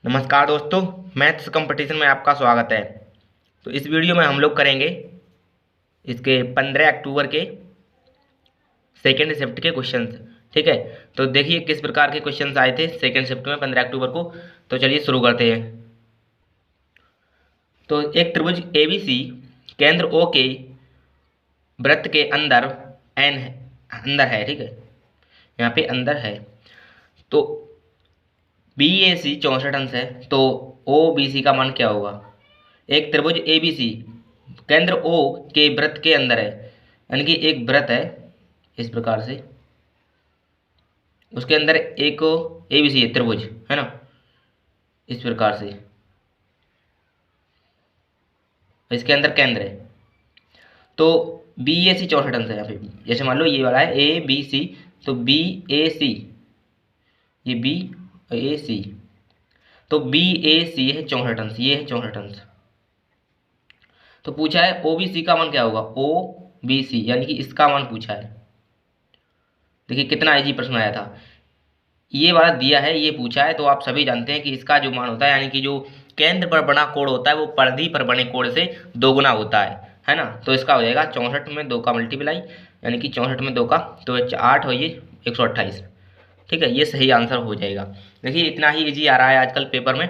नमस्कार दोस्तों, maths competition में आपका स्वागत है। तो इस वीडियो में हम लोग करेंगे इसके 15 अक्टूबर के सेकेंड शिफ्ट के क्वेश्चंस। ठीक है, तो देखिए किस प्रकार के क्वेश्चंस आए थे सेकेंड शिफ्ट में 15 अक्टूबर को। तो चलिए शुरू करते हैं। तो एक त्रिभुज ABC केंद्र O के वृत्त के अंदर अंदर है। ठीक है, यहाँ पे अंदर है। तो BAC 64 अंश है, तो OBC का मान क्या होगा। एक त्रिभुज ABC केंद्र O के वृत्त के अंदर है, यानी कि एक वृत्त है इस प्रकार से, उसके अंदर एक ABC है, त्रिभुज है ना, इस प्रकार से इसके अंदर केंद्र है। तो BAC 64 अंश है। यहाँ पे जैसे मान लो ये वाला है ABC, तो BAC, ये BAC, तो BAC है 64 अंश, ये है 64 अंश। तो पूछा है OBC का मान क्या होगा, OBC यानी कि इसका मान पूछा है। देखिए कितना इजी प्रश्न आया था। ये वाला दिया है, ये पूछा है, तो आप सभी जानते हैं कि इसका जो मान होता है, यानी कि जो केंद्र पर बना कोण होता है वो परिधि पर बने कोण से दोगुना होता है ना। तो इसका हो जाएगा 64 में 2 का मल्टीप्लाई, यानी कि 64 में 2 का, तो 8 हो, ये 128। ठीक है, ये सही आंसर हो जाएगा। देखिए इतना ही इजी आ रहा है आजकल पेपर में।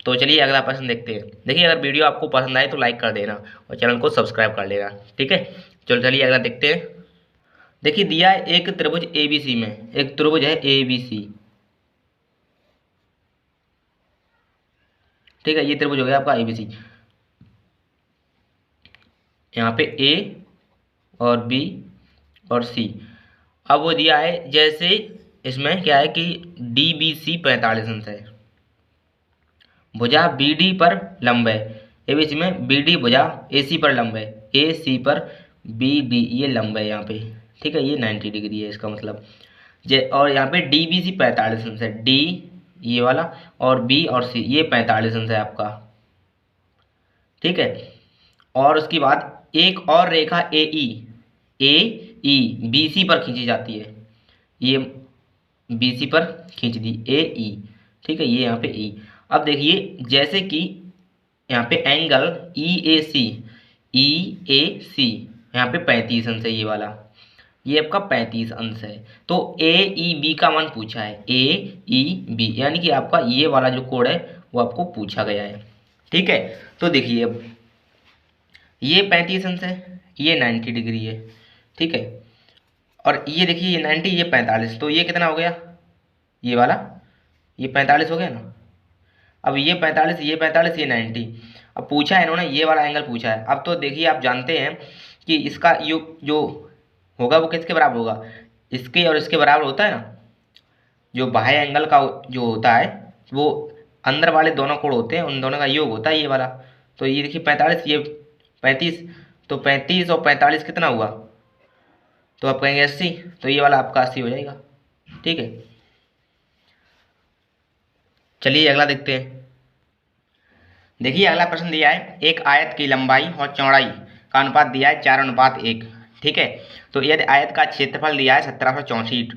तो चलिए अगला प्रश्न देखते हैं। देखिए अगर वीडियो आपको पसंद आए तो लाइक कर देना और चैनल को सब्सक्राइब कर लेना। ठीक है, चलो चलिए अगला देखते हैं। देखिए दिया है एक त्रिभुज ABC में, एक त्रिभुज है ABC। ठीक है, ये त्रिभुज हो गया आपका ABC। यहाँ पे A और B और C। अब वो दिया है जैसे इसमें क्या है कि DBC 45 अंश है, भुजा BD पर लंब है। ABC में BD भुजा AC पर लंब है, AC पर BD ये लंब है यहाँ पे। ठीक है, ये 90 डिग्री है इसका मतलब। और यहाँ पे DBC 45 अंश है, D ये वाला और B और C ये 45 अंश है आपका। ठीक है, और उसके बाद एक और रेखा AE BC पर खींची जाती है, ये BC पर खींच दी AE। ठीक है, ये यहाँ पे E। अब देखिए जैसे कि यहाँ पे एंगल EAC यहाँ पे 35 अंश है, ये वाला, ये आपका 35 अंश है। तो AEB का मान पूछा है, AEB यानी कि आपका ये वाला जो कोण है वो आपको पूछा गया है। ठीक है, तो देखिए अब ये 35 अंश है, ये 90 डिग्री है। ठीक है, और ये देखिए ये 90, ये 45, तो ये कितना हो गया, ये वाला, ये 45 हो गया ना। अब ये 45, ये 45, ये 90। अब पूछा है इन्होंने ये वाला एंगल पूछा है। अब तो देखिए आप जानते हैं कि इसका योग जो होगा वो किसके बराबर होगा, इसके और इसके बराबर होता है ना। जो बाह्य एंगल का जो होता है वो अंदर वाले दोनों कोण होते हैं, उन दोनों का योग होता है ये वाला। तो ये देखिए 45, ये 35, तो 35 और 45 कितना हुआ, तो आप कहेंगे 80, तो ये वाला आपका 80 हो जाएगा। ठीक है, चलिए अगला देखते हैं। देखिए अगला प्रश्न दिया है एक आयत की लंबाई और चौड़ाई का अनुपात दिया है 4:1। ठीक है, तो यदि आयत का क्षेत्रफल दिया है 1764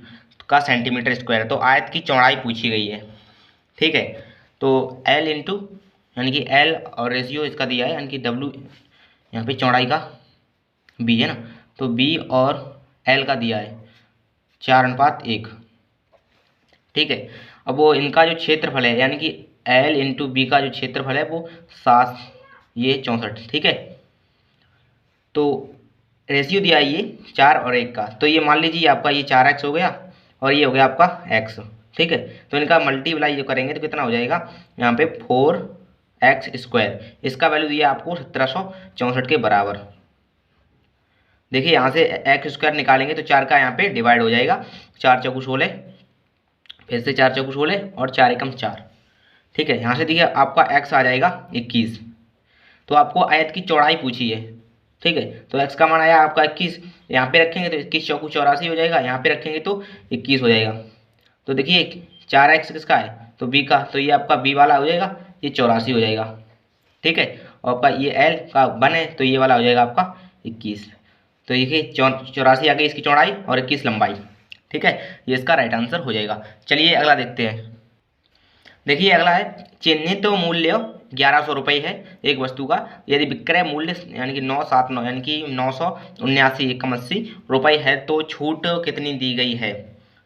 का सेंटीमीटर स्क्वायर, तो आयत की चौड़ाई पूछी गई है। ठीक है, तो L इंटू, यानी कि L और रेशियो इसका दिया है, यानी कि W यहाँ पे चौड़ाई का B है ना, तो B और L का दिया है 4:1। ठीक है, अब वो इनका जो क्षेत्रफल है, यानी कि L इंटू B का जो क्षेत्रफल है वो 7, ये 64। ठीक है, तो रेशियो दिया है ये 4 और 1 का, तो ये मान लीजिए आपका ये 4x हो गया और ये हो गया आपका x। ठीक है, तो इनका मल्टीप्लाई जो करेंगे तो कितना हो जाएगा, यहाँ पे 4x²। इसका वैल्यू दिया आपको 1764 के बराबर। देखिए यहाँ से x² निकालेंगे तो 4 का यहाँ पे डिवाइड हो जाएगा, 4 चौको 16, फिर से 4 चौको 16 और 4 एकम 4। ठीक है, यहाँ से देखिए आपका x आ जाएगा 21। तो आपको आयत की चौड़ाई पूछी है। ठीक है, तो x का मान आया आपका 21, यहाँ पे रखेंगे तो 21 चौको 84 हो जाएगा, यहाँ पे रखेंगे तो 21 हो जाएगा। तो देखिए 4x किसका है, तो b का, तो ये आपका b वाला हो जाएगा, ये 84 हो जाएगा। ठीक है, और आपका ये l का 1 है, तो ये वाला हो जाएगा आपका 21। तो देखिए 84 आ गई इसकी चौड़ाई और 21 लंबाई। ठीक है, ये इसका राइट आंसर हो जाएगा। चलिए अगला देखते हैं। देखिए अगला है चिन्हित तो मूल्य 1100 रुपये है एक वस्तु का, यदि विक्रय मूल्य यानी कि 979 यानी कि 979,81 रुपये है तो छूट कितनी दी गई है।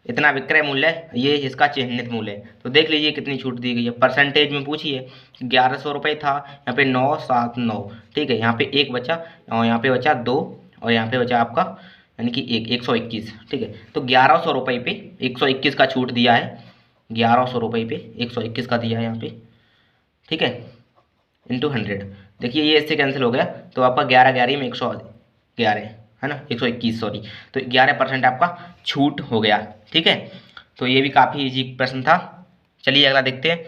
इतना विक्रय मूल्य है, ये इसका चिन्हित मूल्य है। तो देख लीजिए कितनी छूट दी गई है। परसेंटेज में पूछिए, 1100 रुपये था, यहाँ पे 979, ठीक है, यहाँ पे एक बचा और यहाँ पे बचा 2 और यहाँ पे बचा आपका यानी कि 121, ठीक है। तो 1100 रुपये पे 121 का छूट दिया है, 1100 रुपये पे 121 का दिया है यहाँ पे, ठीक है, इंटू 100। देखिए ये इससे कैंसिल हो गया तो आपका 11 में 111 है ना, 121 सॉरी, तो 11% आपका छूट हो गया, ठीक है। तो ये भी काफ़ी इजी प्रश्न था। चलिए अगला देखते हैं।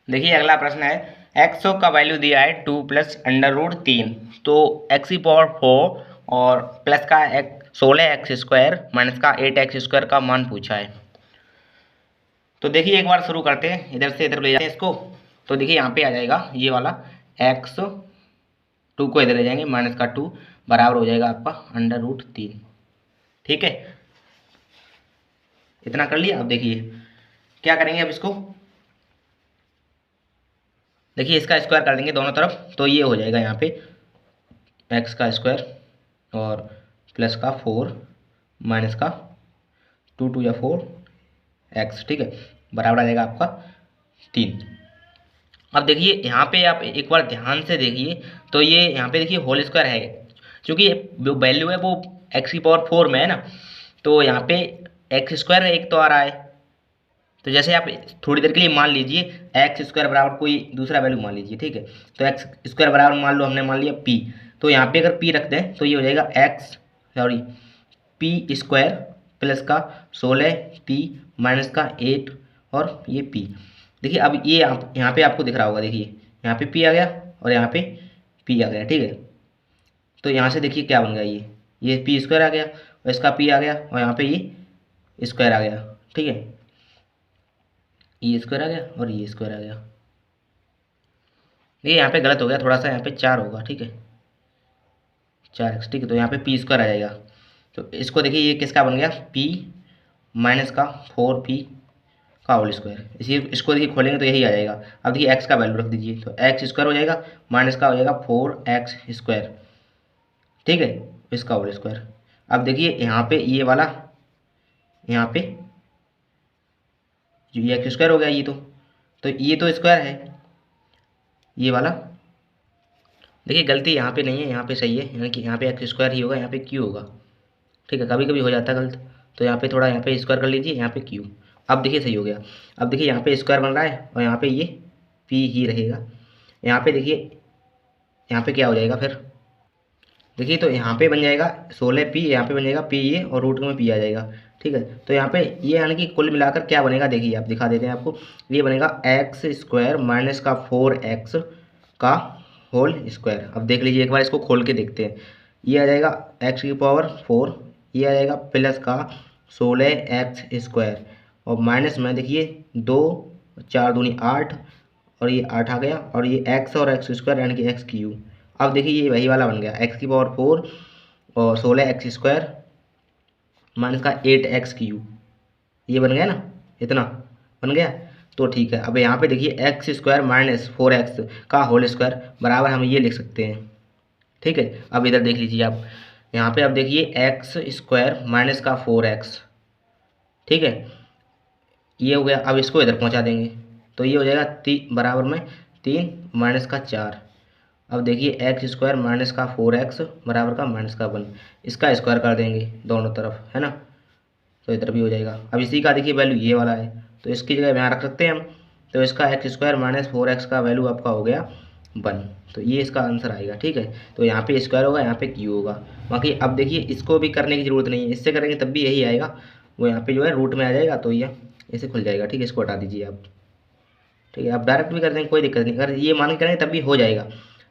देखिए अगला प्रश्न है एक्स का वैल्यू दिया है 2 प्लस √3, तो एक्स की पावर 4 और प्लस का 16x² माइनस का 8x² का मान पूछा है। तो देखिए एक बार शुरू करते हैं, इधर से इधर ले जाते हैं इसको। तो देखिए यहाँ पे आ जाएगा ये वाला x2 को इधर ले जाएंगे, माइनस का 2 बराबर हो जाएगा आपका √3, ठीक है। इतना कर लिया। अब देखिए क्या करेंगे, अब इसको देखिए इसका स्क्वायर कर देंगे दोनों तरफ, तो ये हो जाएगा यहाँ पे x का स्क्वायर और प्लस का 4 माइनस का 2 2 या 4x, ठीक है, बराबर आ जाएगा आपका 3। अब देखिए यहाँ पे आप एक बार ध्यान से देखिए, तो ये यहाँ पे देखिए होल स्क्वायर है, क्योंकि जो वैल्यू है वो x की पावर 4 में है ना, तो यहाँ पे x² एक तो आ रहा है। तो जैसे आप थोड़ी देर के लिए मान लीजिए x² बराबर कोई दूसरा वैल्यू मान लीजिए, ठीक है। तो x² बराबर मान लो हमने मान लिया p, तो यहाँ पे अगर p रख दें तो ये हो जाएगा p² प्लस का 16p माइनस का 8 और ये p। देखिए अब ये यहाँ पे आपको दिख रहा होगा, देखिए यहाँ पे p आ गया और यहाँ पे p आ गया, ठीक है। तो यहाँ से देखिए क्या बन गया, ये p² आ गया और इसका p आ गया और यहाँ पे ये स्क्वायर आ गया, ठीक है, ये स्क्वायर आ गया और ये स्क्वायर आ गया। देखिए यहाँ पे गलत हो गया थोड़ा सा, यहाँ पे 4 होगा, ठीक है, 4x, ठीक है। तो यहाँ पे p² आ जाएगा। तो इसको देखिए ये किसका बन गया, p माइनस का 4p का होल स्क्वायर। इसको देखिए खोलेंगे तो यही आ जाएगा। अब देखिए x का वैल्यू रख दीजिए, तो x² हो जाएगा माइनस का हो जाएगा 4x², ठीक है, इसका होल स्क्वायर। अब देखिए यहाँ पे ये वाला, यहाँ पे जो ये x² हो गया, ये तो स्क्वायर है ये वाला। देखिए गलती यहाँ पे नहीं है, यहाँ पे सही है, यानी कि यहाँ पे x² ही होगा, यहाँ पे q होगा, ठीक है। कभी कभी हो जाता है गलत, तो यहाँ पे थोड़ा यहाँ पे स्क्वायर कर लीजिए, यहाँ पे q। अब देखिए सही हो गया। अब देखिए यहाँ पे स्क्वायर बन रहा है और यहाँ पे ये p ही रहेगा। यहाँ पे देखिए यहाँ पे क्या हो जाएगा फिर, देखिए तो यहाँ पे बन जाएगा 16p, यहाँ पे बन जाएगा p ये और रूट में p आ जाएगा, ठीक है। तो यहाँ पे ये यानी कि कुल मिलाकर क्या बनेगा, देखिए आप दिखा देते हैं आपको, ये बनेगा x² माइनस का 4x का होल स्क्वायर। अब देख लीजिए एक बार इसको खोल के देखते हैं, ये आ जाएगा x की पावर 4, ये आ जाएगा प्लस का 16x² और माइनस में देखिए 2 4 दूनी 8 और ये 8 आ गया और ये x और x² यानी कि x³ अब देखिए ये वही वाला बन गया, x की पावर 4 और 16x² माइनस का 8x³ ये बन गया ना, इतना बन गया। तो ठीक है, अब यहाँ पे देखिए x² माइनस 4x का होल स्क्वायर बराबर हम ये लिख सकते हैं, ठीक है। अब इधर देख लीजिए आप, यहाँ पे अब देखिए x² माइनस का 4x, ठीक है, ये हो गया। अब इसको इधर पहुँचा देंगे तो ये हो जाएगा बराबर में 3 माइनस का 4। अब देखिए x² माइनस का 4x बराबर का माइनस का 1, इसका स्क्वायर कर देंगे दोनों तरफ, है ना, तो इधर भी हो जाएगा। अब इसी का देखिए वैल्यू ये वाला है, तो इसकी जगह यहाँ रख सकते हैं हम। तो इसका x² माइनस 4x का वैल्यू आपका हो गया 1, तो ये इसका आंसर आएगा, ठीक है। तो यहाँ पे स्क्वायर होगा, यहाँ पे q होगा। बाकी अब देखिए इसको भी करने की ज़रूरत नहीं है, इससे करेंगे तब भी यही आएगा, वो यहाँ पे जो है रूट में आ जाएगा, तो ये ऐसे खुल जाएगा, ठीक है। इसको हटा दीजिए आप, ठीक है। आप डायरेक्ट भी कर देंगे कोई दिक्कत नहीं, अगर ये मान के करेंगे तब भी हो जाएगा।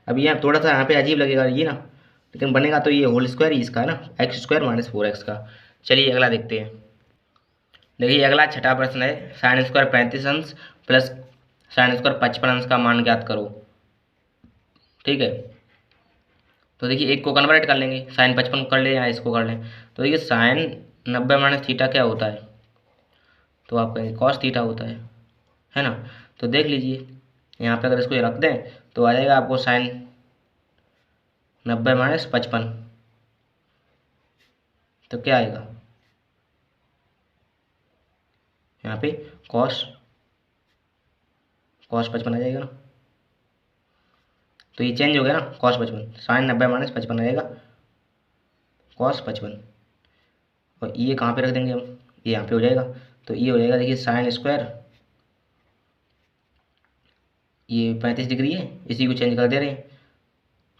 अब ये थोड़ा सा यहाँ पे अजीब लगेगा ये ना, लेकिन बनेगा तो ये होल स्क्वायर ही इसका है ना, x² माइनस 4x का। चलिए अगला देखते हैं। देखिए अगला छठा प्रश्न है sin² 35 अंश प्लस sin² 55 अंश का मान ज्ञात करो, ठीक है। तो देखिए एक को कन्वर्ट कर लेंगे, sin 55 कर लें या इसको कर लें। तो देखिए sin 90 माइनस थीटा क्या होता है, तो आप कहेंगे cos थीटा होता है, है ना। तो देख लीजिए यहाँ पे अगर इसको रख दें तो आ जाएगा आपको साइन 90 माइनस 55। तो क्या आएगा यहाँ पे कॉस 55 आ जाएगा ना। तो ये चेंज हो गया ना, कॉस 55 साइन 90 माइनस 55 आ जाएगा कॉस 55। और ये कहाँ पे रख देंगे हम, ये यहाँ पे हो जाएगा। तो ये हो जाएगा देखिए साइन स्क्वायर, ये 35 डिग्री है, इसी को चेंज कर दे रहे हैं।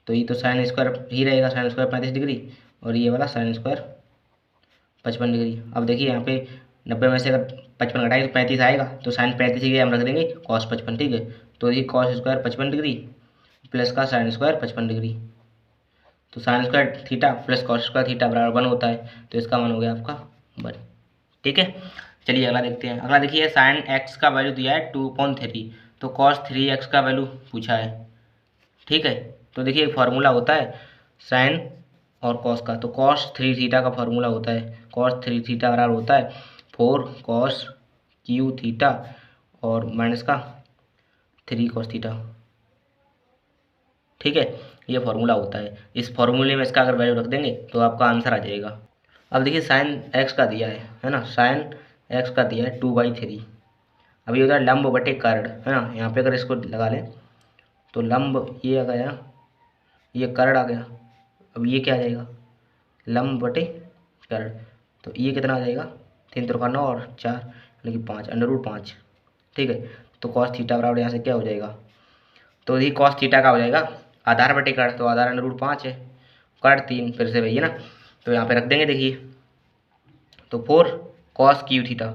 तो ये तो साइन स्क्वायर ही रहेगा, साइन स्क्वायर 35 डिग्री, और ये वाला साइन स्क्वायर 55 डिग्री। अब देखिए यहाँ पे 90 में से अगर 55 घटाएंगे तो 35 आएगा, तो साइन 35 की हम रख देंगे कॉस 55। ठीक है, तो ये कॉस स्क्वायर 55 डिग्री प्लस का साइन स्क्वायर 55 डिग्री। तो sine square theta plus cos square theta बराबर 1 होता है, तो इसका मान हो गया आपका 1। ठीक है, चलिए अगला देखते हैं। अगला देखिए साइन एक्स का वैल्यू दिया है 2/3, तो कॉस 3x का वैल्यू पूछा है। ठीक है, तो देखिए एक फार्मूला होता है साइन और कॉस का, तो कॉस 3 थीटा का फार्मूला होता है, कॉस 3 थीटा बराबर होता है 4 कॉस क्यू थीटा और माइनस का 3 कॉस थीटा। ठीक है, ये फार्मूला होता है, इस फार्मूले में इसका अगर वैल्यू रख देंगे तो आपका आंसर आ जाएगा। अब देखिए साइन एक्स का दिया है ना, साइन एक्स का दिया है 2/3। अब ये होता है लंब बटे कर्ण, है ना। यहाँ पे अगर इसको लगा लें तो लंब ये आ गया, ये कर्ण आ गया। अब ये क्या आ जाएगा, लंब बटे कर्ण। तो ये कितना आ जाएगा, 3 त्रिका 9 और 4 यानी कि 5 √5। ठीक है, तो कॉस थीटा बराबर यहाँ से क्या हो जाएगा, तो ये कॉस थीटा का हो जाएगा आधार बटे कर्ण, तो आधार √5 है, कर्ण 3 फिर से वही है ना। तो यहाँ पे रख देंगे देखिए, तो 4 कॉस क्यू थीटा,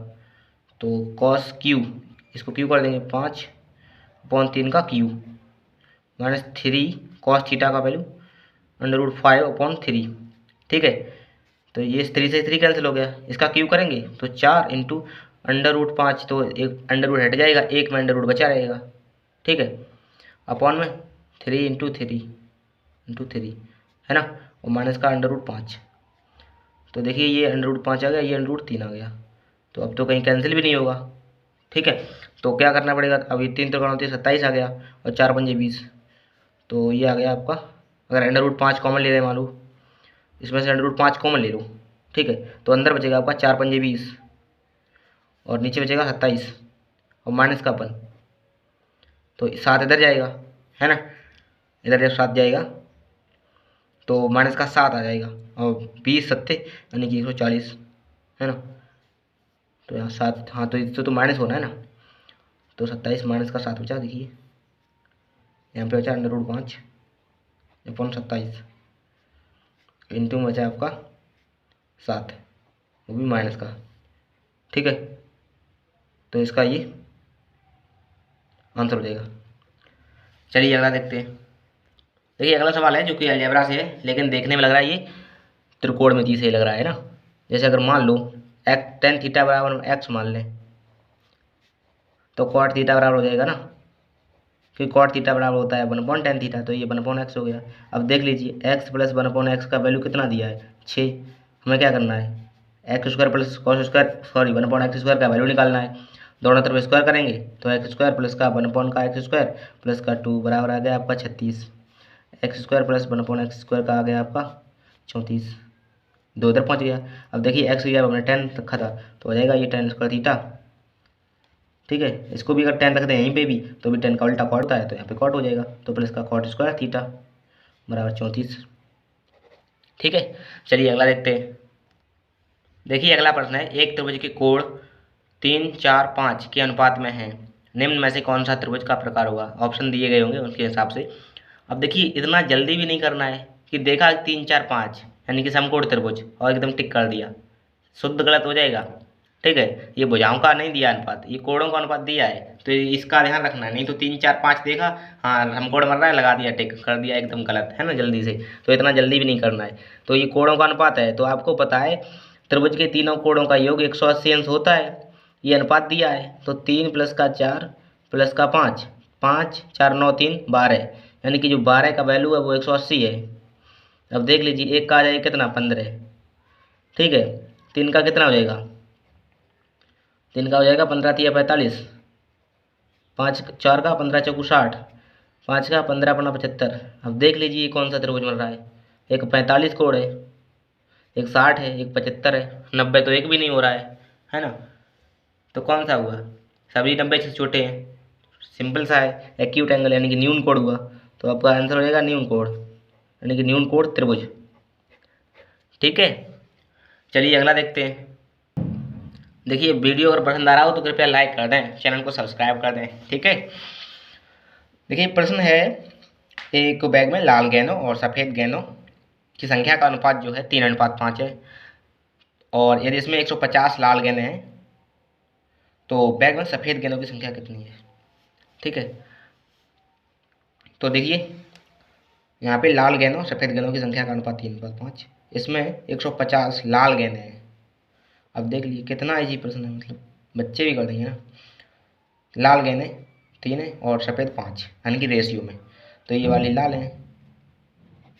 तो कॉस क्यू, इसको क्यू कर देंगे 5/3 का क्यू माइनस 3 कॉस थीटा का वैल्यू √5/3। ठीक है, तो ये 3 से 3 कैंसिल हो गया, इसका क्यू करेंगे तो 4 इंटू √5, तो एक अंडर हट जाएगा, एक में अंडर बचा रहेगा। ठीक है, अपॉन में 3 इंटू 3 है ना, और माइनस का √5। तो देखिए ये √5 आ गया, ये √3 आ गया, तो अब तो कहीं कैंसिल भी नहीं होगा। ठीक है, तो क्या करना पड़ेगा, अब ये 3 त्रिकोण 27 आ गया और 4 पंजे 20, तो ये आ गया आपका। अगर √5 कॉमन ले रहे मान लो, इसमें से √5 कॉमन ले लो। ठीक है, तो अंदर बचेगा आपका 4 पंजे 20 और नीचे बचेगा 27 और माइनस का 1, तो 7 इधर जाएगा, है ना। इधर जब 7 जाएगा तो माइनस का 7 आ जाएगा और 20 सत्ते यानी कि 140, है ना। तो यहाँ 7, हाँ तो इससे तो माइनस होना है ना, तो 27 माइनस का 7 बचा, देखिए यहाँ पे बचा √5 अपॉन 27 इंटू बचा आपका 7, वो भी माइनस का। ठीक है, तो इसका ये आंसर हो जाएगा। चलिए अगला देखते हैं। देखिए अगला सवाल है जो कि अलजेब्रा से है, लेकिन देखने में लग रहा है ये त्रिकोणमिति से लग रहा है ना। जैसे अगर मान लो tan थीटा बराबर x मान लें, तो cot थीटा बराबर हो जाएगा ना, क्योंकि cot थीटा बराबर होता है 1/tan थीटा, तो ये 1/x हो गया। अब देख लीजिए x प्लस 1/x का वैल्यू कितना दिया है 6, हमें क्या करना है x square plus cos square, sorry 1/x square का वैल्यू निकालना है। दोनों तरफ स्क्वायर करेंगे तो एक्स स्क्वायर प्लस का 1 का एक्स स्क्वायर प्लस का 2 बराबर आ गया आपका 36, x square plus 1/x square का आ गया आपका 34, 2 इधर पहुँच गया। अब देखिए एक्स की जब हमने 10 रखा था तो हो जाएगा ये tan स्क्वायर थीटा। ठीक है, इसको भी अगर 10 रख दें यहीं पे भी तो भी 10 का उल्टा कॉट होता है, तो यहाँ पे कॉट हो जाएगा, तो प्लस का कॉट स्क्वायर थीटा बराबर 34। ठीक है, चलिए अगला देखते हैं। देखिए अगला प्रश्न है, एक त्रिभुज के कोण 3, 4, 5 के अनुपात में है, निम्न में से कौन सा त्रिभुज का प्रकार होगा। ऑप्शन दिए गए होंगे उनके हिसाब से। अब देखिए इतना जल्दी भी नहीं करना है कि देखा 3, 4, 5 यानी कि समकोण त्रिभुज और एकदम टिक कर दिया, शुद्ध गलत हो जाएगा। ठीक है, ये भुजाओं का नहीं दिया अनुपात, ये कोणों का अनुपात दिया है, तो इसका ध्यान रखना है। नहीं तो 3, 4, 5 देखा, हाँ समकोण बन रहा है, लगा दिया टिक कर दिया, एकदम गलत है ना जल्दी से। तो इतना जल्दी भी नहीं करना है। तो ये कोणों का अनुपात है, तो आपको पता है त्रिभुज के तीनों कोणों का योग 180 अंश होता है, ये अनुपात दिया है। तो 3 प्लस का 4 प्लस का 5, 5 4 9 3 12, यानी कि जो 12 का वैल्यू है वो 180 है। अब देख लीजिए एक का आ जाएगा कितना 15। ठीक है, 3 का कितना हो जाएगा, 3 का हो जाएगा 15 3 45, 5 4 का 15 चौकू 60, 5 का 15 अपना 75। अब देख लीजिए कौन सा त्रिभुज बन रहा है। एक 45 कोण है, एक 60 है, एक 75 है, 90 तो एक भी नहीं हो रहा है ना। तो कौन सा हुआ? सभी 90 से छोटे हैं। सिंपल सा है, एक्यूट एंगल यानी कि न्यून कोण हुआ। तो आपका आंसर हो जाएगा न्यून कोण, यानी कि न्यून कोण त्रिभुज। ठीक है, चलिए अगला देखते हैं। देखिए वीडियो अगर पसंद आ रहा हो तो कृपया लाइक कर दें, चैनल को सब्सक्राइब कर दें। ठीक है, देखिए प्रश्न है, एक बैग में लाल गेंदों और सफ़ेद गेंदों की संख्या का अनुपात जो है 3:5 है, और यदि इसमें 150 लाल गेंदें हैं तो बैग में सफ़ेद गेंदों की संख्या कितनी है। ठीक है, तो देखिए यहाँ पे लाल गेंदों सफ़ेद गेंदों की संख्या का अनुपात 3:5, इसमें 150 लाल गेंदें हैं। अब देख लीजिए कितना इजी प्रश्न है, मतलब बच्चे भी कर देंगे ना। लाल गेंदें 3 है और सफ़ेद 5, यानी कि रेशियो में। तो ये वाली लाल है,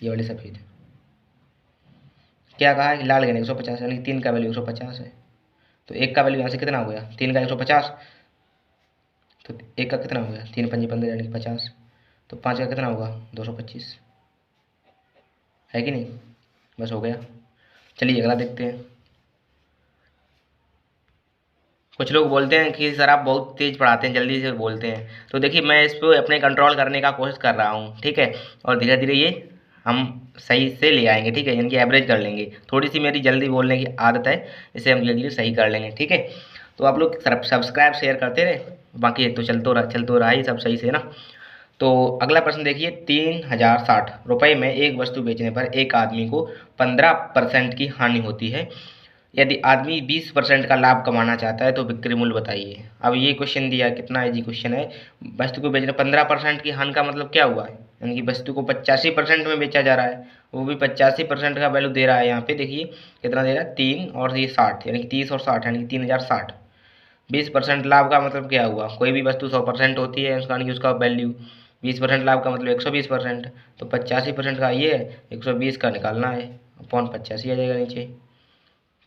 ये वाली सफ़ेद। क्या कहा है कि लाल गेंदें 150, यानी कि 3 का वैल्यू 150 है। तो एक का वैल्यू यहाँ से कितना हो गया, 3 का 150, तो एक का कितना हो गया 3 पंजे 15 यानी कि 50। तो 5 का कितना होगा 225, है कि नहीं। बस हो गया। चलिए अगला देखते हैं। कुछ लोग बोलते हैं कि सर आप बहुत तेज़ पढ़ाते हैं, जल्दी से बोलते हैं। तो देखिए मैं इस पर अपने कंट्रोल करने का कोशिश कर रहा हूँ। ठीक है, और धीरे धीरे ये हम सही से ले आएंगे। ठीक है, यानी कि एवरेज कर लेंगे। थोड़ी सी मेरी जल्दी बोलने की आदत है, इसे हम धीरे धीरे सही कर लेंगे। ठीक है, तो आप लोग सब्सक्राइब शेयर करते रहे, बाकी तो चल तो रहा ही सब सही से ना। तो अगला प्रश्न देखिए, 3060 रुपये में एक वस्तु बेचने पर एक आदमी को 15% की हानि होती है। यदि आदमी 20% का लाभ कमाना चाहता है तो बिक्री मूल्य बताइए। अब ये क्वेश्चन दिया, कितना इजी क्वेश्चन है। वस्तु को बेचना 15% की हानि का मतलब क्या हुआ है, यानी कि वस्तु को 85% में बेचा जा रहा है, वो भी 85% का वैल्यू दे रहा है। यहाँ पे देखिए कितना दे रहा है, 3 और ये 60, यानी कि 30 और 60, यानी कि 3060। 20% लाभ का मतलब क्या हुआ, कोई भी वस्तु 100% होती है उसका, यानी कि उसका वैल्यू 20% लाभ का मतलब 120%। तो 85% का ये है, 120 का निकालना है, अपॉन 85 आ जाएगा नीचे।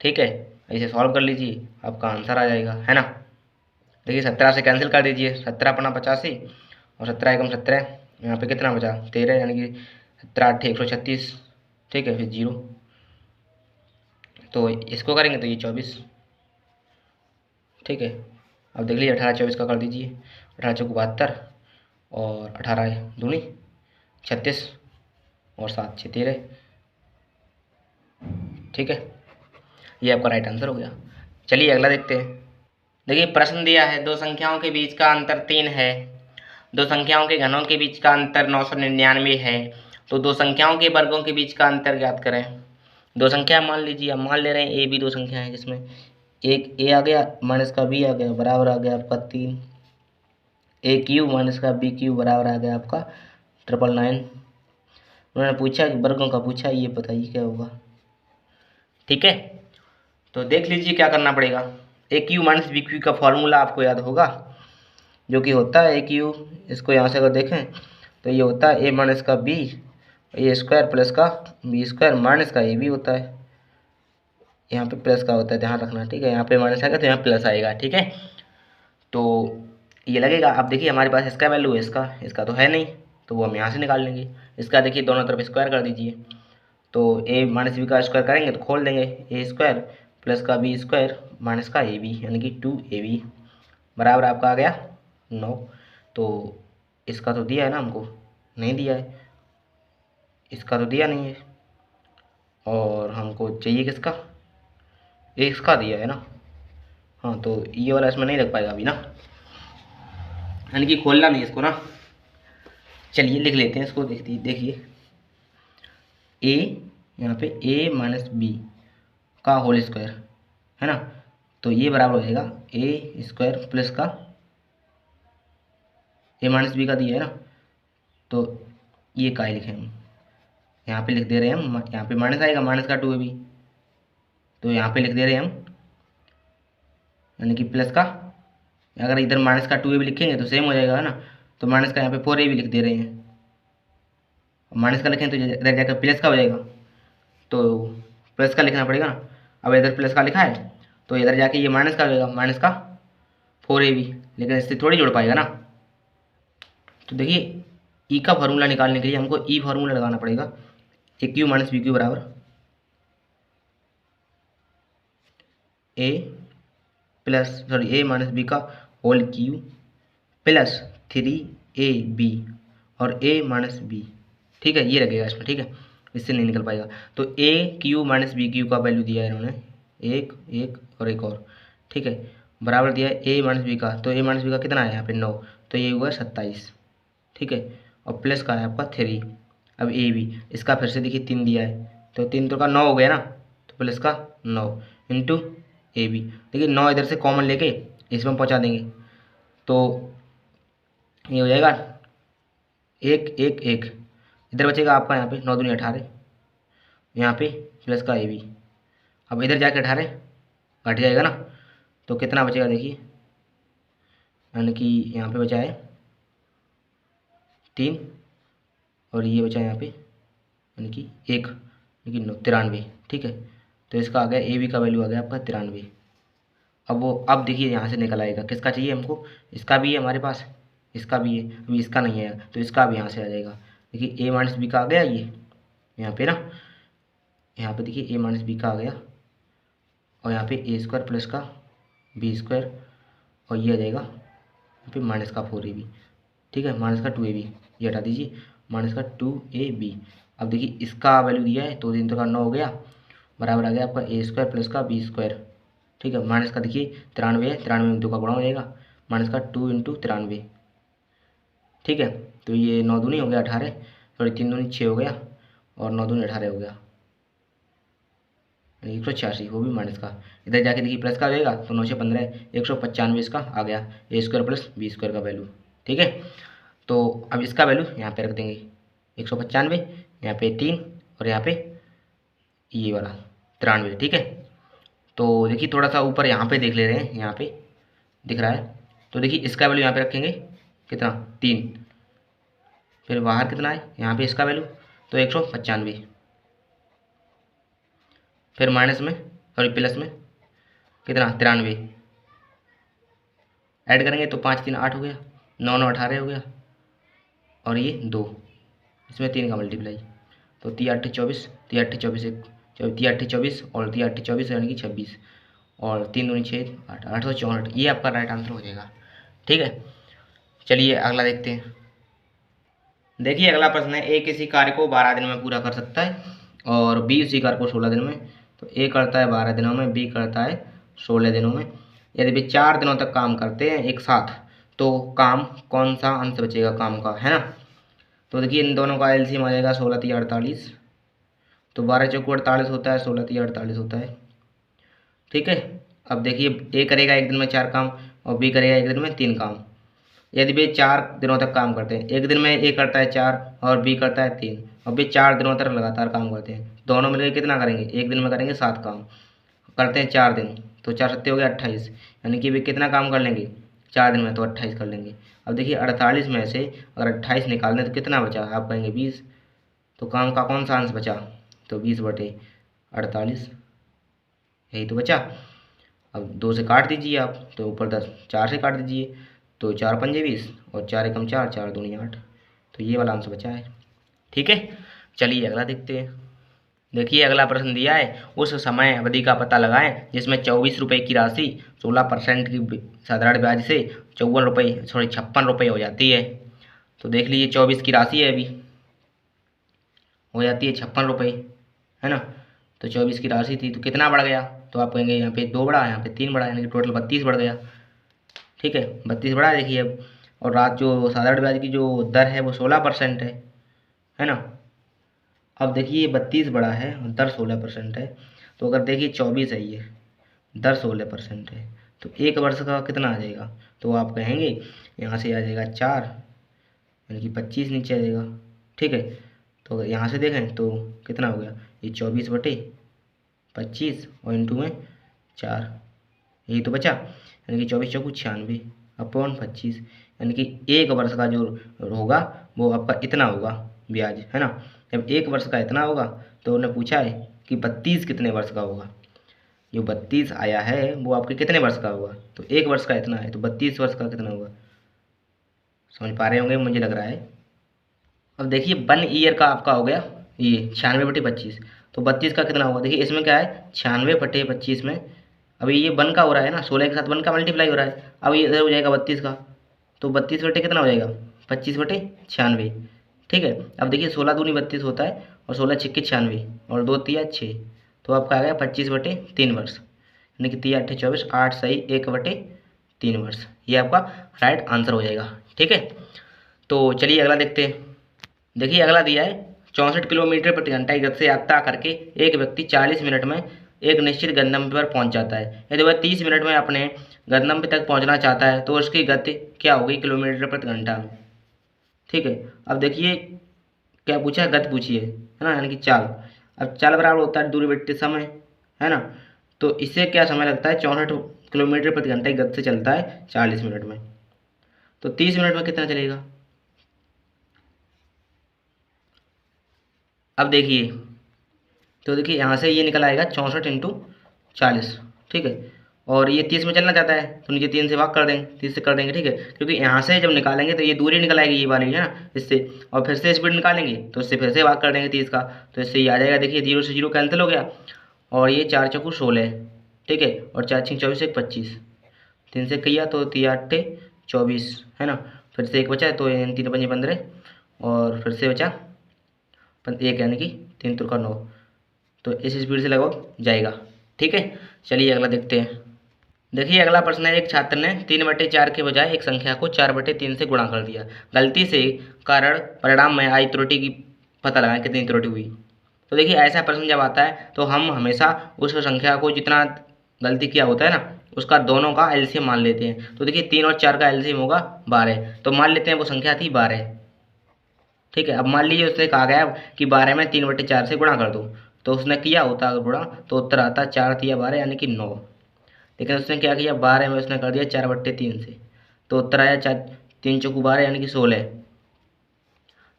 ठीक है, इसे सॉल्व कर लीजिए, आपका आंसर आ जाएगा, है ना। देखिए 17 से कैंसिल कर दीजिए, 17 अपना 85 और 17 एकम 17, यहाँ पे कितना बचा 13, यानी कि 17 8 136। ठीक है, फिर 0, तो इसको करेंगे तो ये 24। ठीक है, अब देख लीजिए 18 24 का कर दीजिए, 18 चौक 72 और 18 दूनी 36 और 7 6 13। ठीक है, ये आपका राइट आंसर हो गया। चलिए अगला देखते हैं। देखिए प्रश्न दिया है, दो संख्याओं के बीच का अंतर 3 है, दो संख्याओं के घनों के बीच का अंतर 999 है, तो दो संख्याओं के वर्गों के बीच का अंतर ज्ञात करें। दो संख्या मान लीजिए, हम मान ले रहे हैं ए बी दो संख्या है, जिसमें एक ए आ गया माइनस का बी आ गया, बराबर आ गया आपका 3। ए क्यूब माइनस का बी क्यूब बराबर आ गया आपका 999। उन्होंने पूछा कि वर्गों का पूछा, ये बताइए क्या होगा। ठीक है, तो देख लीजिए क्या करना पड़ेगा। ए क्यू माइनस बी क्यू का फॉर्मूला आपको याद होगा, जो कि होता है ए क्यू, इसको यहाँ से अगर देखें तो ये होता है ए माइनस का बी, ए स्क्वायर प्लस का बी स्क्वायर माइनस का ए बी होता है। यहाँ पे प्लस का होता है, ध्यान रखना। ठीक है, यहाँ पे माइनस आएगा तो यहाँ प्लस आएगा। ठीक है, तो ये लगेगा। अब देखिए हमारे पास इसका वैल्यू है, इसका तो है नहीं, तो वो हम यहाँ से निकाल लेंगे। इसका देखिए दोनों तरफ स्क्वायर कर दीजिए, तो ए माइनस बी का स्क्वायर करेंगे तो खोल देंगे, ए स्क्वायर प्लस का बी स्क्वायर माइनस का ए बी, यानी कि 2ab बराबर आपका आ गया 9। तो इसका तो दिया है ना हमको, नहीं दिया है, इसका तो दिया नहीं है, और हमको चाहिए किसका, इसका दिया है ना। हाँ, तो ये वाला इसमें नहीं लग पाएगा अभी ना, यानी कि खोलना नहीं इसको ना। चलिए लिख लेते हैं इसको, देखिए ए, यहाँ पे ए माइनस बी का होल स्क्वायर है ना, तो ये बराबर हो जाएगा ए स्क्वायर प्लस का ए माइनस बी का दिया है ना, तो ये का ही लिखें हम, यहाँ पे लिख दे रहे हैं हम, यहाँ पे माइनस आएगा, माइनस का 2ab, तो यहाँ पे लिख दे रहे हैं हम, यानी कि प्लस का, अगर इधर माइनस का 2ab लिखेंगे तो सेम हो जाएगा ना, तो माइनस का यहाँ पे 4ab लिख दे रहे हैं। माइनस का लिखें तो इधर जाकर प्लस का हो जाएगा, तो प्लस का लिखना पड़ेगा ना। अब इधर प्लस का लिखा है तो इधर जाके ये माइनस का हो जाएगा, माइनस का 4ab, लेकिन इससे थोड़ी जुड़ पाएगा ना, तो देखिए ई का फार्मूला निकालने के लिए हमको ई फार्मूला लगाना पड़ेगा। ए क्यू माइनस बी क्यू बराबर ए प्लस ए माइनस बी का होल क्यू प्लस 3ab और ए माइनस बी। ठीक है, ये लगेगा इसमें। ठीक है, इससे नहीं निकल पाएगा। तो ए क्यू माइनस बी क्यू का वैल्यू दिया है इन्होंने, एक एक और एक और। ठीक है, बराबर दिया है ए माइनस बी का। तो ए माइनस बी का कितना है यहाँ पे 9, तो ये हुआ 27। ठीक है, और प्लस का है आपका 3। अब ए बी, इसका फिर से देखिए 3 दिया है, तो 3 तो का 9 हो गया ना, तो प्लस का 9 इंटू ए बी। देखिए 9 इधर से कॉमन लेके इसमें पहुँचा देंगे, तो ये हो जाएगा एक एक एक। इधर बचेगा आपका यहाँ पे 9 दूनी 18, यहाँ पे प्लस का ए बी। अब इधर जाके 18 घट जाएगा ना, तो कितना बचेगा देखिए, यानी कि यहाँ पे बचा है 3 और ये बचा यहाँ पे यानी कि 1, यानी कि 93। ठीक है, तो इसका आ गया ए बी का वैल्यू आ गया आपका 93। अब देखिए यहाँ से निकल आएगा, किसका चाहिए हमको, इसका भी है हमारे पास, इसका भी है, अभी इसका नहीं है तो इसका भी यहाँ से आ जाएगा। देखिए ए माइनस बी का आ गया ये यहाँ पे ना, यहाँ पे देखिए ए माइनस बी का आ गया, और यहाँ पे ए स्क्वायर प्लस का बी स्क्वायर, और ये आ जाएगा यहाँ पे माइनस का 4ab। ठीक है, माइनस का 2ab, ये हटा दीजिए, माइनस का 2ab। अब देखिए इसका वैल्यू दिया है, तो 3 तो का 9 हो गया, बराबर आ गया आपका ए स्क्वायर प्लस का बी स्क्वायर। ठीक है, माइनस का देखिए 93 है, 93 में 2 का गुणा हो जाएगा, माइनस का 2 इंटू 93। ठीक है, तो ये 9 दूनी हो गया 18, सॉरी 3 दूनी 6 हो गया, और 9 दूनी 18 हो गया, यानी 186, वो भी माइनस का। इधर जाके देखिए प्लस का आ जाएगा, तो 9 से 15 195 इसका आ गया ए स्क्वायर प्लस बी स्क्वायर का वैल्यू। ठीक है, तो अब इसका वैल्यू यहाँ पे रख देंगे 195, यहाँ पे 3 और यहाँ पे ये वाला 93। ठीक है, तो देखिए थोड़ा सा ऊपर यहाँ पे देख ले रहे हैं, यहाँ पे दिख रहा है, तो देखिए इसका वैल्यू यहाँ पे रखेंगे कितना 3, फिर बाहर कितना है यहाँ पे इसका वैल्यू, तो 195, फिर माइनस में सॉरी प्लस में कितना 93 ऐड करेंगे, तो 5 3 8 हो गया, 9 9 18 हो गया, और ये 2, इसमें 3 का मल्टीप्लाई, तो 3 8 24, 3 8 24 एक 3 8 24 और 3 8 24 यानी कि 26, और 3 दूनी 6 8 864, ये आपका राइट आंसर हो जाएगा। ठीक है, चलिए अगला देखते हैं। देखिए अगला प्रश्न है, ए किसी कार्य को 12 दिन में पूरा कर सकता है और बी उसी कार्य को 16 दिन में। तो ए करता है 12 दिनों में, बी करता है 16 दिनों में। यदि वे 4 दिनों तक काम करते हैं एक साथ, तो काम कौन सा अंश बचेगा काम का, है ना। तो देखिए इन दोनों का एलसीएम आ जाएगा 16 3 48, तो 12 चौको 48 होता है, 16 3 48 होता है। ठीक है, अब देखिए ए करेगा एक दिन में 4 काम और बी करेगा एक दिन में 3 काम। यदि वे 4 दिनों तक काम करते हैं, एक दिन में ए करता है 4 और बी करता है 3, और वे 4 दिनों तक लगातार काम करते हैं, दोनों मिलकर कितना करेंगे, एक दिन में करेंगे 7 काम, करते हैं 4 दिन, तो 4 7 हो गया 28, यानी कि वे कितना काम कर लेंगे 4 दिन में, तो 28 कर लेंगे। अब देखिए 48 में से अगर 28 निकाल लें तो कितना बचा, आप कहेंगे 20, तो काम का कौन सा अंश बचा, तो 20/48, यही तो बचा। अब 2 से काट दीजिए आप, तो ऊपर 10, 4 से काट दीजिए, तो 4 पंजे 20 और 4 एकम 4, 4 दूनी 8, तो ये वाला आंसर बचा है। ठीक है, चलिए अगला देखते हैं। देखिए अगला प्रश्न दिया है, उस समय अवधि का पता लगाएं जिसमें 24 रुपये की राशि 16% की साधारण ब्याज से 56 रुपये हो जाती है। तो देख लीजिए 24 की राशि है, अभी हो जाती है 56 रुपये, है ना। तो 24 की राशि थी तो कितना बढ़ गया, तो आप कहेंगे यहाँ पे 2 बढ़ा, यहाँ पे 3 बढ़ा, यानी कि टोटल 32 बढ़ गया। ठीक है, 32 बढ़ा देखिए अब, और रात जो साधारण ब्याज की जो दर है वो 16% है ना। अब देखिए 32 बढ़ा है और दर 16% है, तो अगर देखिए 24 है ये, दर 16% है, तो 1 वर्ष का कितना आ जाएगा, तो आप कहेंगे यहाँ से आ जाएगा 4, यानी कि 25 नीचे आ जाएगा। ठीक है, तो अगर यहाँ से देखें तो कितना हो गया, ये 24/25 और इंटू में 4, यही तो बचा, यानी कि 24 चौको 96 अपॉन 25, यानी कि 1 वर्ष का जो होगा वो आपका इतना होगा ब्याज, है ना। जब 1 वर्ष का इतना होगा तो उन्होंने पूछा है कि 32 कितने वर्ष का होगा, जो 32 आया है वो आपके कितने वर्ष का होगा, तो 1 वर्ष का इतना है, तो 32 वर्ष का कितना होगा, समझ पा रहे होंगे मुझे लग रहा है। अब देखिए 1 ईयर का आपका हो गया ये 96/25। तो 32 का कितना होगा, देखिए इसमें क्या है 96/25 में, अभी ये 1 का हो रहा है ना, 16 के साथ 1 का मल्टीप्लाई हो रहा है। अब ये इधर हो जाएगा 32 का, तो 32 बटे कितना हो जाएगा 25/96। ठीक है, अब देखिए 16 दूनी 32 होता है, और 16 छिक्के 96, और 2 तिया 6, तो आपका आ गया 25/3 वर्ष, यानी कि 3 8 24, 8 सही 1/3 वर्ष। ये आपका राइट आंसर हो जाएगा। ठीक है, तो चलिए अगला देखते हैं। देखिए अगला दिया है 64 किलोमीटर प्रति घंटा की गति से यात्रा करके एक व्यक्ति 40 मिनट में एक निश्चित गंतव्य पर पहुंच जाता है। यदि वह 30 मिनट में अपने गंतव्य तक पहुंचना चाहता है तो उसकी गति क्या होगी किलोमीटर प्रति घंटा में। ठीक है, अब देखिए क्या पूछा है, गति पूछी है ना, यानी कि चाल। अब चाल बराबर होता है दूरी बट्टे समय, है ना। तो इससे क्या समय लगता है, 64 किलोमीटर प्रति घंटा की गति से चलता है 40 मिनट में, तो 30 मिनट में कितना चलेगा। अब देखिए, तो देखिए यहाँ से ये निकल आएगा 64 × 40। ठीक है, और ये 30 में चलना चाहता है तो नीचे 3 से भाग कर देंगे, 30 से कर देंगे। ठीक है, क्योंकि यहाँ से जब निकालेंगे तो ये दूरी निकल आएगी ये वाली, है ना, इससे, और फिर से स्पीड निकालेंगे तो इससे फिर से भाग कर देंगे 30 का, तो इससे ये आ जाएगा। देखिए 0 से 0 कैंसिल हो गया, और ये 4 चौकू 16। ठीक है, और 4 छिंग 24 1 25, 3 से किया तो 3 8 24, है ना, फिर से 1 बचा तो 3 5 15, और फिर से बचा 1, यानी कि 3 तुरका 9, तो इस स्पीड से लगभग जाएगा। ठीक है, चलिए अगला देखते हैं। देखिए अगला प्रश्न है, एक छात्र ने 3/4 के बजाय एक संख्या को 4/3 से गुणा कर दिया। गलती से कारण परिणाम में आई त्रुटि की पता लगाएं कितनी त्रुटि हुई। तो देखिए ऐसा प्रश्न जब आता है तो हम हमेशा उस संख्या को जितना गलती किया होता है ना उसका दोनों का एलसीएम मान लेते हैं। तो देखिए 3 और 4 का एलसीएम होगा 12, तो मान लेते हैं वो संख्या थी 12। ठीक है, अब मान लीजिए उसने कहा गया कि 12 में 3/4 से गुणा कर दो, तो उसने किया होता अगर गुणा तो उत्तर आता 4 तिया 12 यानी कि 9। लेकिन उसने क्या किया 12 में उसने कर दिया 4/3 से, तो उत्तर आया 4 3 चौकू 12 यानी कि 16।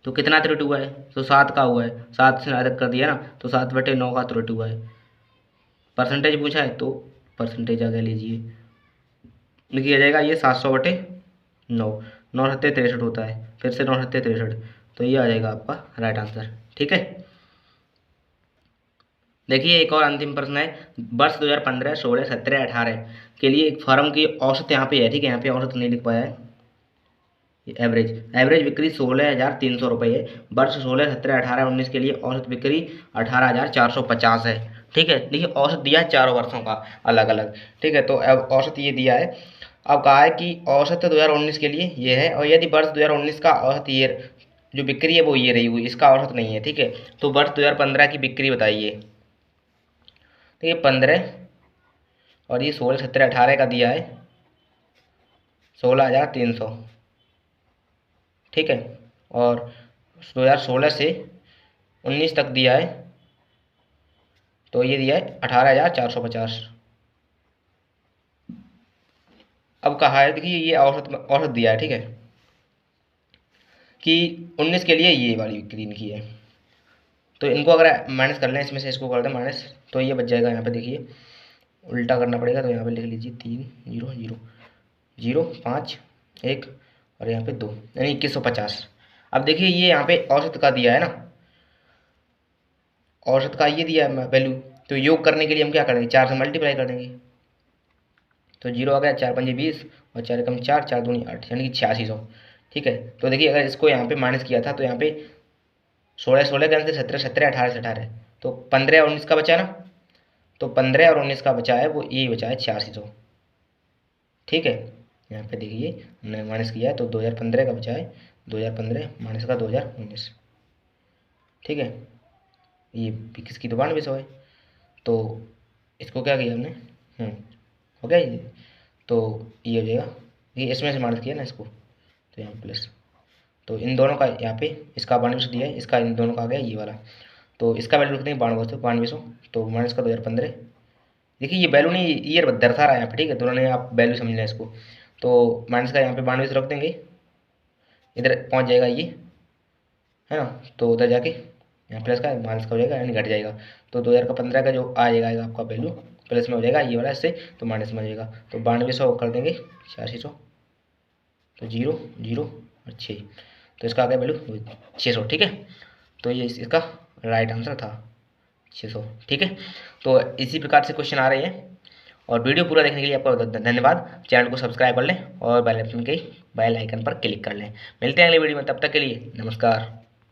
तो कितना त्रुटि हुआ है, तो 7 का हुआ है, 7 से अधिक कर दिया ना, तो 7/9 का त्रुटि हुआ है। परसेंटेज पूछा है तो परसेंटेज आगे लीजिए, लिखिए जाएगा ये 700/9, 9×7 = 63 होता है, फिर से 9×7 = 63, तो ये आ जाएगा आपका राइट आंसर। ठीक है, देखिए एक और अंतिम प्रश्न है, वर्ष 2015 16 17 18 के लिए एक फर्म की औसत यहाँ पे है। ठीक है, यहाँ पे औसत नहीं लिख पाया है, एवरेज बिक्री 16,300 रुपये है। वर्ष 16 17 18 19 के लिए औसत बिक्री 18,450 है। ठीक है, देखिए औसत दिया है चारों वर्षों का अलग अलग। ठीक है, तो अब औसत ये दिया है, अब कहा है कि औसत 2019 के लिए ये है, और यदि वर्ष 2019 का औसत ईयर जो बिक्री है वो ये रही हुई, इसका औसत नहीं है। ठीक है, तो वर्ष 2015 की बिक्री बताइए। देखिए 15 और ये 16 17 18 का दिया है 16,300। ठीक है, और 2016 से 19 तक दिया है, तो ये दिया है 18,450। अब कहा है देखिए ये औसत औसत दिया है। ठीक है, कि 19 के लिए ये वाली बिक्री इनकी है, तो इनको अगर माइनस कर लें, इसमें से इसको कर दें माइनस, तो ये बच जाएगा। यहाँ पे देखिए उल्टा करना पड़ेगा, तो यहाँ पे लिख लीजिए 3 0 0 0 5 1 और यहाँ पे 2, यानी 2150। अब देखिए ये यहाँ पे औसत का दिया है ना, औसत का ये दिया है वैल्यू, तो योग करने के लिए हम क्या करेंगे 4 से मल्टीप्लाई कर देंगे, तो 0 आ गया, 4 5 20 और 4 एकम 4 4 दूनी 8 यानी कि 8600। ठीक है, तो देखिए अगर इसको यहाँ पे माइनस किया था तो यहाँ पे 16 16 के अंदर 17 17 18 से 18, तो 15 और 19 का बचा ना, तो 15 और 19 का बचा है वो ये बचा है 8600। ठीक है, यहाँ पे देखिए हमने माइनस किया है तो 2015 का बचा है 2015 माइनस का 2019। ठीक है, ये 21 की तो 9200 है, तो इसको क्या किया हमने हो गया ये, तो ये हो जाएगा, ये इसमें से माइनस किया ना इसको, तो यहाँ प्लस, तो इन दोनों का यहाँ पे इसका 9200 दिया है, इसका इन दोनों का आ गया ये वाला, तो इसका वैल्यू रखते हैं 9200, तो माइनस का 2015। देखिए ये वैल्यू नहीं ईयर दर्शा रहा है यहाँ पे। ठीक है, दोनों ने आप वैल्यू समझ लें इसको, तो माइनस का यहाँ पे 9200 रख देंगे, इधर पहुँच जाएगा ये, है ना, तो उधर जाके यहाँ प्लस का माइनस का हो जाएगा यानी घट जाएगा, तो 2015 का जो आ जाएगा आपका वैल्यू प्लस में हो जाएगा ये वाला, इससे तो माइनस में हो जाएगा, तो 9200 कर देंगे 8600, तो 0 0 और 6, तो इसका आ गया वैल्यू 600। ठीक है, तो ये इसका राइट आंसर था 600। ठीक है, तो इसी प्रकार से क्वेश्चन आ रहे हैं। और वीडियो पूरा देखने के लिए आपका धन्यवाद। चैनल को सब्सक्राइब कर लें और बेल आइकन पर क्लिक कर लें। मिलते हैं अगले वीडियो में, तब तक के लिए नमस्कार।